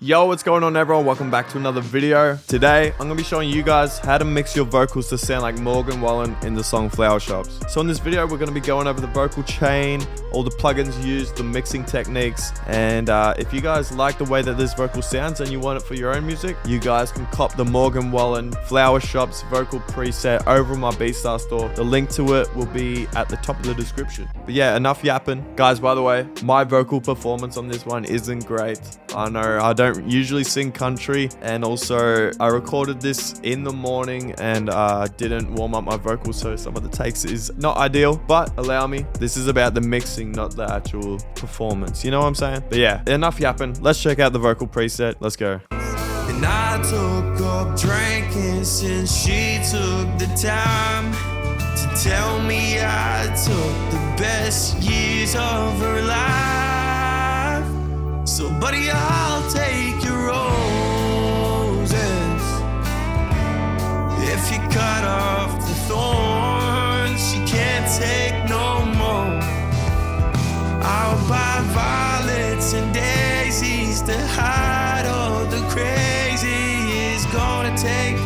Yo, what's going on everyone? Welcome back to another video. Today, I'm going to be showing you guys how to mix your vocals to sound like Morgan Wallen in the song Flower Shops. So in this video, we're going to be going over the vocal chain, all the plugins used, the mixing techniques, and if you guys like the way that this vocal sounds and you want it for your own music, you guys can cop the Morgan Wallen Flower Shops vocal preset over on my BeatStar store. The link to it will be at the top of the description. But yeah, enough yapping. Guys, by the way, my vocal performance on this one isn't great. I know I don't usually sing country, and also I recorded this in the morning and didn't warm up my vocals, so some of the takes is not ideal, but allow me. This is about the mixing, not the actual performance. You know what I'm saying? But yeah, enough yapping. Let's check out the vocal preset. Let's go. And I took up drinking since she took the time to tell me I took the best years of her life. So buddy, I'll take your roses if you cut off the thorns she can't take no more. I'll buy violets and daisies to hide all the crazy. It's gonna take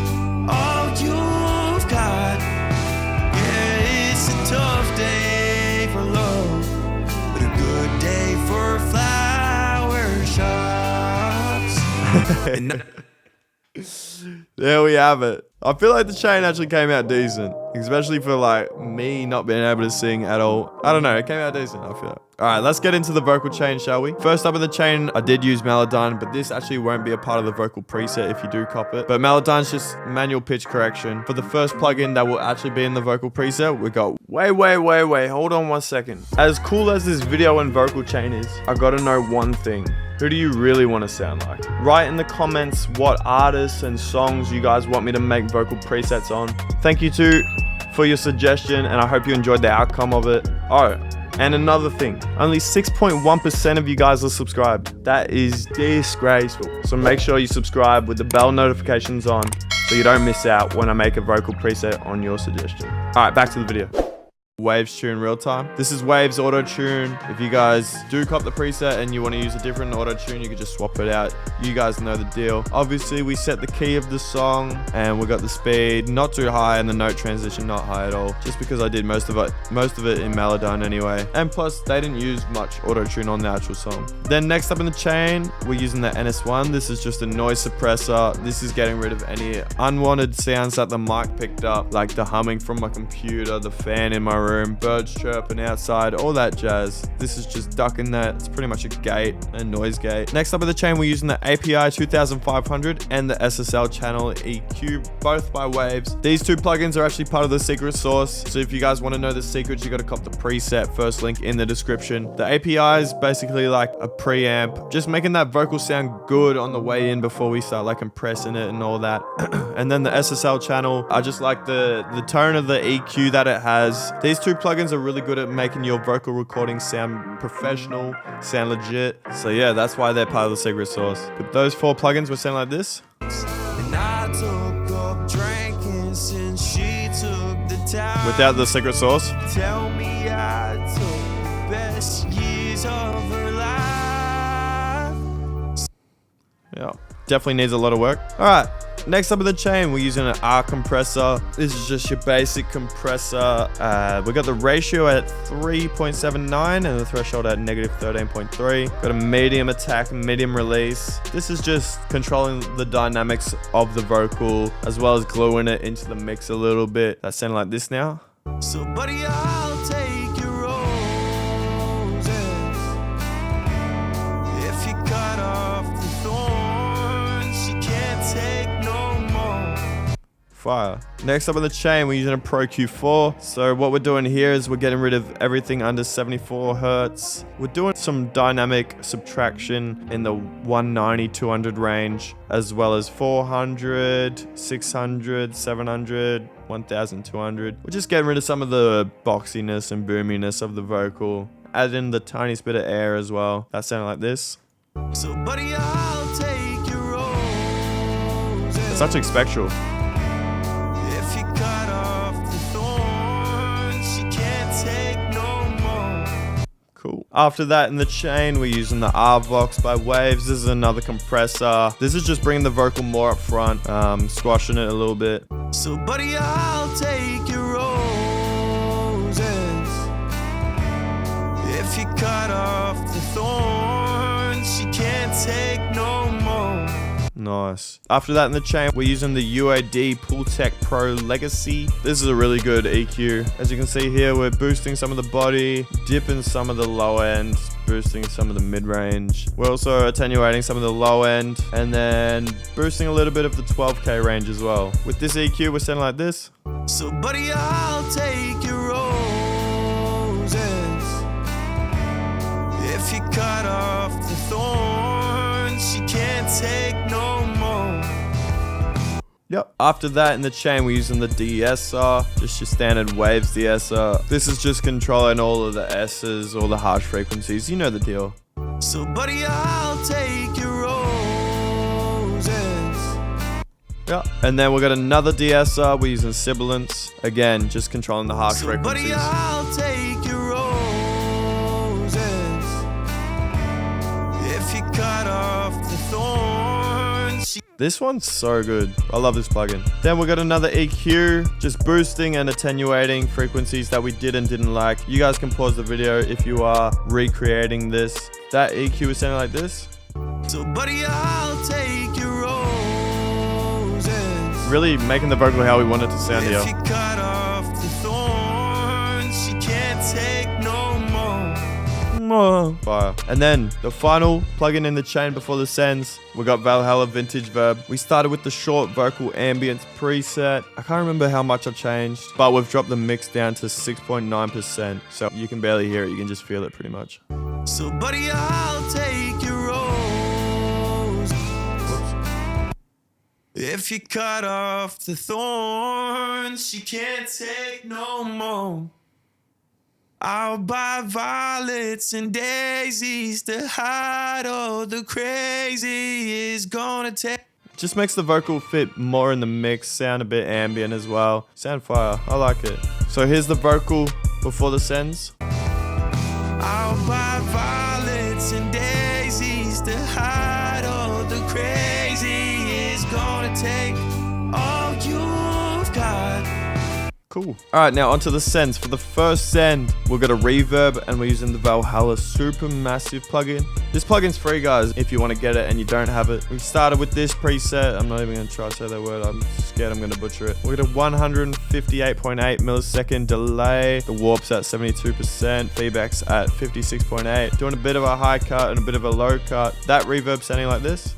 all you've got. Yeah, it's a tough day for love, but a good day for flower shops. There we have it. I feel like the chain actually came out decent, especially for like me not being able to sing at all. I don't know, it came out decent, I feel like. Alright, let's get into the vocal chain, shall we? First up in the chain, I did use Melodyne, but this actually won't be a part of the vocal preset if you do cop it. But Melodyne's just manual pitch correction. For the first plugin that will actually be in the vocal preset, we got wait, hold on 1 second. As cool as this video and vocal chain is, I gotta know one thing. Who do you really want to sound like? Write in the comments what artists and songs you guys want me to make vocal presets on. Thank you too for your suggestion, and I hope you enjoyed the outcome of it. Oh, and another thing, only 6.1% of you guys are subscribed. That is disgraceful. So make sure you subscribe with the bell notifications on so you don't miss out when I make a vocal preset on your suggestion. All right, back to the video. Waves tune real time. This is Waves auto tune. If you guys do cop the preset and you want to use a different auto tune, you can just swap it out. You guys know the deal. Obviously, we set the key of the song and we got the speed not too high and the note transition not high at all, just because I did most of it in Melodyne anyway. And plus, they didn't use much auto tune on the actual song. Then next up in the chain, we're using the NS1. This is just a noise suppressor. This is getting rid of any unwanted sounds that the mic picked up, like the humming from my computer, the fan in my room, birds chirping outside, all that jazz. This is just ducking that. It's pretty much a gate, a noise gate. Next up in the chain, we're using the API 2500 and the SSL channel EQ, both by Waves. These two plugins are actually part of the secret sauce. So if you guys want to know the secrets, you got to cop the preset. First link in the description. The API is basically like a preamp, just making that vocal sound good on the way in before we start like compressing it and all that. And then the SSL channel, I just like the tone of the EQ that it has. These two plugins are really good at making your vocal recording sound professional, sound legit. So yeah, that's why they're part of the secret sauce. But those four plugins will sound like this. And I took up drinking since she took the time. Without the secret sauce. Tell me I took the best years of her life. Yeah, definitely needs a lot of work. All right. Next up in the chain, we're using an R compressor. This is just your basic compressor. We got the ratio at 3.79 and the threshold at -13.3. Got a medium attack, medium release. This is just controlling the dynamics of the vocal as well as gluing it into the mix a little bit. That's sounding like this now. So buddy, I'll take your roses if you cut off the thorns she can't take no more. Fire. Next up on the chain, we're using a Pro Q4. So what we're doing here is we're getting rid of everything under 74 Hertz. We're doing some dynamic subtraction in the 190, 200 range, as well as 400, 600, 700, 1200. We're just getting rid of some of the boxiness and boominess of the vocal. Add in the tiniest bit of air as well. That sounded like this. So buddy, I'll take your roses. It's actually spectral. If you cut off the thorns she can't take no more. Cool. After that, in the chain, we're using the R-Vox by Waves. This is another compressor. This is just bringing the vocal more up front, squashing it a little bit. So buddy, I'll take your roses if you cut off the thorns. You can't take no more. Nice. After that, in the chain, we're using the UAD Pultec Pro Legacy. This is a really good EQ. As you can see here, we're boosting some of the body, dipping some of the low end, boosting some of the mid-range. We're also attenuating some of the low end, and then boosting a little bit of the 12K range as well. With this EQ, we're sounding like this. So buddy, I'll take your roses if you cut off the thorns. You can't take no more. Yep. After that, in the chain, we're using the de-esser, just your standard Waves de-esser. This is just controlling all of the S's, all the harsh frequencies. You know the deal. So buddy, I'll take your roses. Yep. And then we got another de-esser. We're using sibilance. Again, just controlling the harsh So frequencies. buddy, I'll take your roses if you cut off the thorns. This one's so good. I love this plugin. Then we got another EQ, just boosting and attenuating frequencies that we did and didn't like. You guys can pause the video if you are recreating this. That EQ is sounding like this. So buddy, I'll take your roses Really making the vocal how we want it to sound if here. you cut off the thorns. You can't take no more. Fire. And then the final plugin in the chain before the sends, we got Valhalla Vintage Verb. We started with the short vocal ambience preset. I can't remember how much I changed, but we've dropped the mix down to 6.9%. So you can barely hear it. You can just feel it pretty much. So buddy, I'll take your rose if you cut off the thorns. You can't take no more. I'll buy violets and daisies to hide all the crazy is gonna take. Just makes the vocal fit more in the mix, sound a bit ambient as well. Sound fire. I like it. So here's the vocal before the sends. I'll buy violets and daisies to hide all the crazy is gonna take. All you've got. Cool. All right, now onto the sends. For the first send, we've got a reverb and we're using the Valhalla Supermassive plugin. This plugin's free, guys, if you want to get it and you don't have it. We started with this preset. I'm not even going to try to say that word. I'm scared I'm going to butcher it. We're at a 158.8 millisecond delay. The warp's at 72%. Feedback's at 56.8. Doing a bit of a high cut and a bit of a low cut. That reverb sounding like this.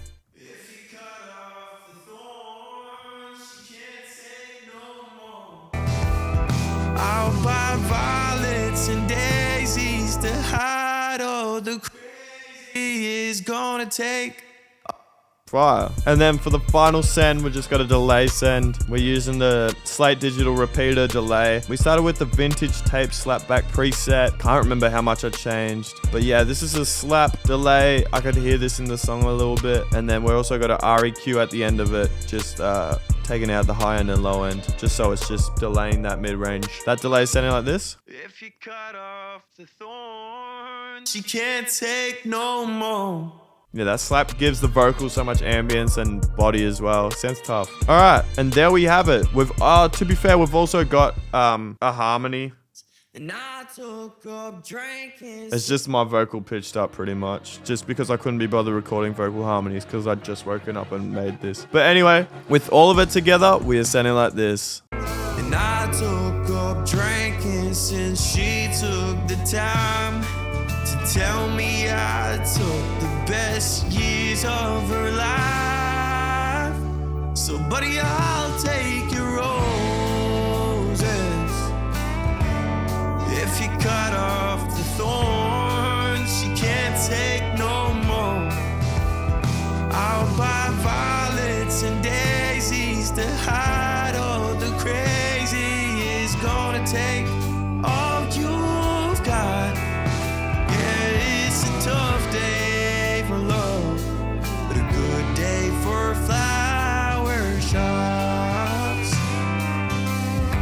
I'll buy violets and daisies to hide all the crazy is gonna take. Fire. And then for the final send, we just got a delay send. We're using the Slate Digital Repeater delay. We started with the vintage tape slapback preset. Can't remember how much I changed. But yeah, this is a slap delay. I could hear this in the song a little bit. And then we also got a REQ at the end of it. Just taking out the high end and low end. Just so it's just delaying that mid-range. That delay is sounding like this. If you cut off the thorns, you can't take no more. Yeah, that slap gives the vocal so much ambience and body as well. Sounds tough. All right, and there we have it. We've, to be fair, we've also got a harmony. And I took up drinking. It's just my vocal pitched up pretty much, just because I couldn't be bothered recording vocal harmonies because I'd just woken up and made this. But anyway, with all of it together, we are sounding like this. And I took up drinking since she took the time to tell me I took the best years of her life. So buddy, I'll take your roses if you cut off the thorns. You can't take no more. I'll buy violets and daisies to hide all the crazy is gonna take. All you've got. Yeah, it's a tough day for love, but a good day for flower shops.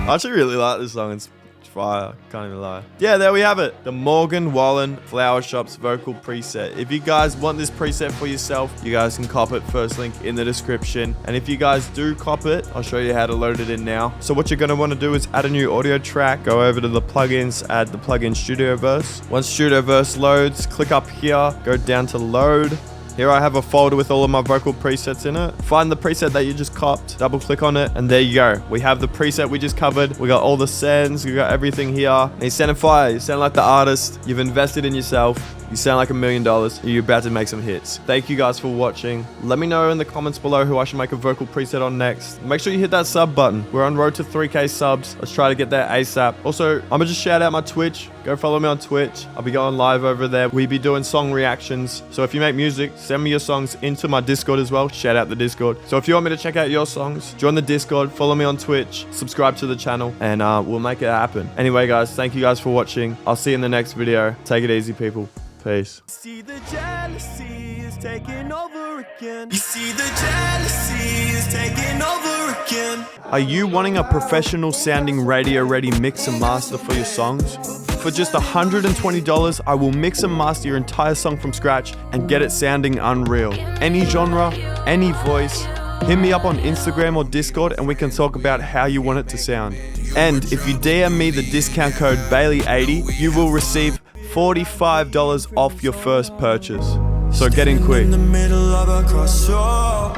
I actually really like this song. It's fire. Can't even lie. Yeah, there we have it. The Morgan Wallen Flower Shops vocal preset. If you guys want this preset for yourself, you guys can cop it. First link in the description. And if you guys do cop it, I'll show you how to load it in now. So what you're going to want to do is add a new audio track. Go over to the plugins, add the plugin Studioverse. Once Studioverse loads, click up here, go down to load. Here I have a folder with all of my vocal presets in it. Find the preset that you just copped, double click on it, and there you go. We have the preset we just covered. We got all the sends, we got everything here. And you sound fire, you sound like the artist. You've invested in yourself. You sound like $1 million. You're about to make some hits. Thank you guys for watching. Let me know in the comments below who I should make a vocal preset on next. Make sure you hit that sub button. We're on road to 3K subs. Let's try to get there ASAP. Also, I'm gonna just shout out my Twitch. Go follow me on Twitch. I'll be going live over there. We be doing song reactions. So if you make music, send me your songs into my Discord as well. Shout out the Discord. So if you want me to check out your songs, join the Discord, follow me on Twitch, subscribe to the channel, and we'll make it happen. Anyway, guys, thank you guys for watching. I'll see you in the next video. Take it easy, people. Peace. See the jealousy is taking over again. You see the jealousy is taking over again. Are you wanting a professional sounding radio ready mix and master for your songs? For just $120, I will mix and master your entire song from scratch and get it sounding unreal. Any genre, any voice. Hit me up on Instagram or Discord and we can talk about how you want it to sound. And if you DM me the discount code Bailey80, you will receive $45 off your first purchase. So get in quick. In the middle of a crossroad.